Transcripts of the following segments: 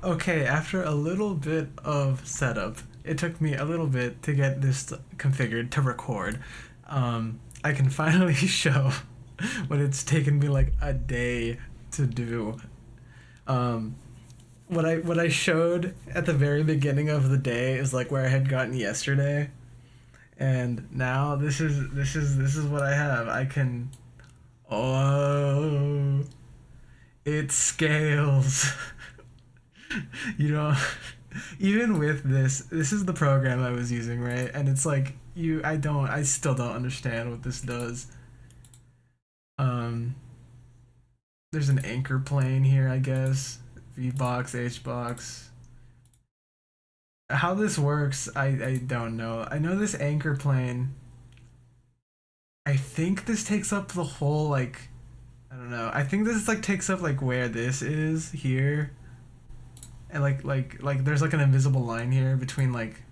Okay, after a little bit of setup, it took me a little bit to get this configured to record. I can finally show what it's taken me like a day to do. Um, what I showed at the very beginning of the day is like where I had gotten yesterday, and now this is what I have. I can. Oh, it scales. You know, even with this is the program I was using, right? And it's like I still don't understand what this does. Um, there's an anchor plane here, I guess. V box, H box. How this works, I don't know. I know this anchor plane. I think this takes up the whole like I don't know. I think this like takes up like where this is here, and like there's like an invisible line here between like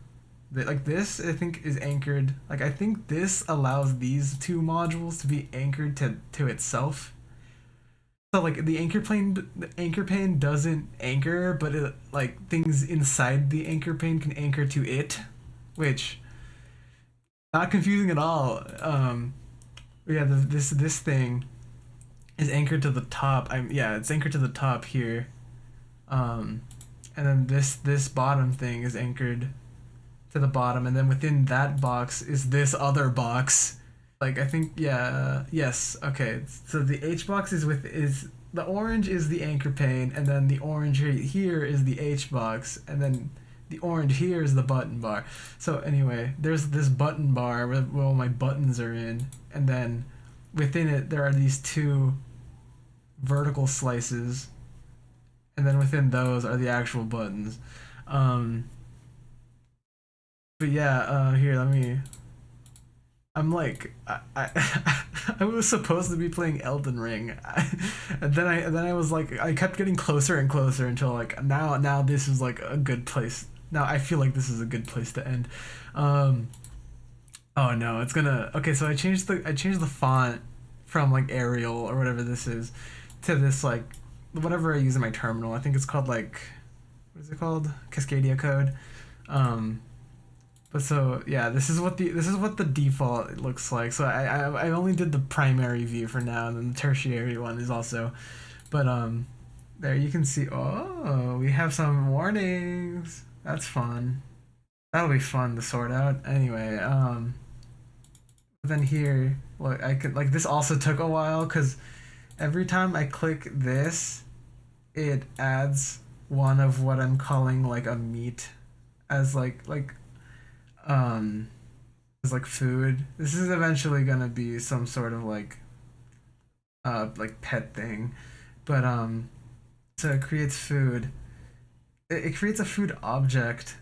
this I think is anchored. Like I think this allows these two modules to be anchored to itself. So like the anchor pane doesn't anchor, but it, like things inside the anchor pane can anchor to it, which not confusing at all. Yeah, this thing is anchored to the top. Yeah, it's anchored to the top here. Um, and then this bottom thing is anchored to the bottom, and then within that box is this other box. Like I think yeah, yes, okay. So the H box is the orange is the anchor pane, and then the orange here is the H box, and then the orange here is the button bar. So anyway, there's this button bar where all my buttons are in, and then within it there are these two vertical slices, and then within those are the actual buttons. Um, but yeah, here let me I'm like I was supposed to be playing Elden Ring, and then I was like I kept getting closer and closer until like now this is like a good place. Now I feel like this is a good place to end. Um, oh no, it's gonna okay. So I changed the font from like Arial or whatever this is to this like whatever I use in my terminal. I think it's called like what is it called? Cascadia code. Um, but so yeah, this is what the default looks like. So I only did the primary view for now, and then the tertiary one is also. But there you can see. Oh, we have some warnings. That's fun. That'll be fun to sort out. Anyway, then here, look, I could like this also took a while because every time I click this, it adds one of what I'm calling like a meat as um as like food. This is eventually gonna be some sort of like pet thing, but so it creates food. It creates a food object,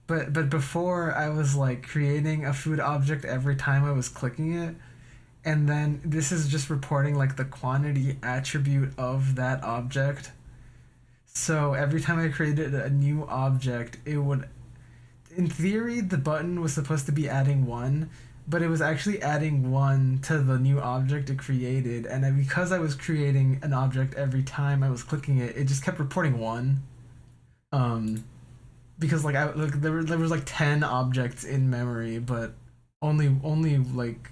but before I was like creating a food object every time I was clicking it, and then this is just reporting like the quantity attribute of that object. So every time I created a new object, it would in theory, the button was supposed to be adding one, but it was actually adding one to the new object it created. And because I was creating an object every time I was clicking it, it just kept reporting one. Um, because like there was like 10 objects in memory, but only like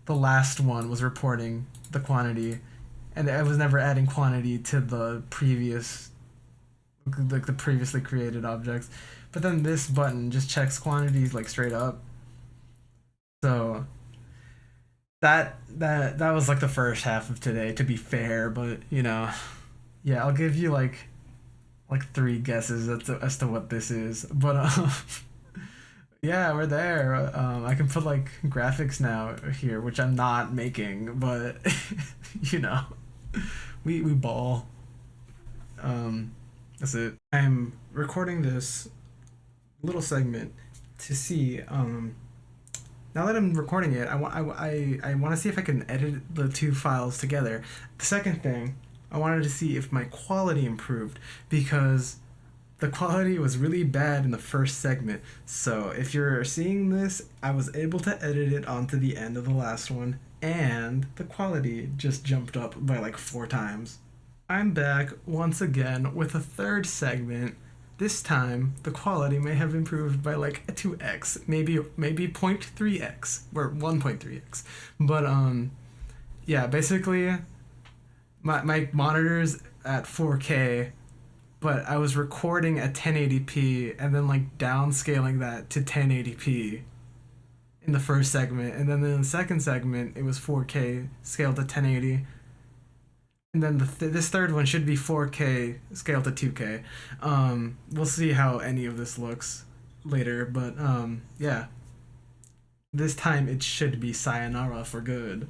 the last one was reporting the quantity, and I was never adding quantity to the previous like the previously created objects. But then this button just checks quantities like straight up. So that was like the first half of today, to be fair. But yeah, I'll give you like three guesses as to what this is. But yeah, we're there. I can put like graphics now here, which I'm not making, but you know, we ball. Um, that's it. I'm recording this little segment to see. Now that I'm recording it, I want to see if I can edit the two files together. The second thing, I wanted to see if my quality improved because the quality was really bad in the first segment. So if you're seeing this, I was able to edit it onto the end of the last one, and the quality just jumped up by like 4 times. I'm back once again with a third segment. This time, the quality may have improved by like a 2x, maybe 0.3x or 1.3x. But yeah, basically my monitor's at 4K, but I was recording at 1080p and then like downscaling that to 1080p in the first segment, and then in the second segment it was 4K scaled to 1080, and then this third one should be 4K scaled to 2K. We'll see how any of this looks later, but yeah, this time it should be sayonara for good.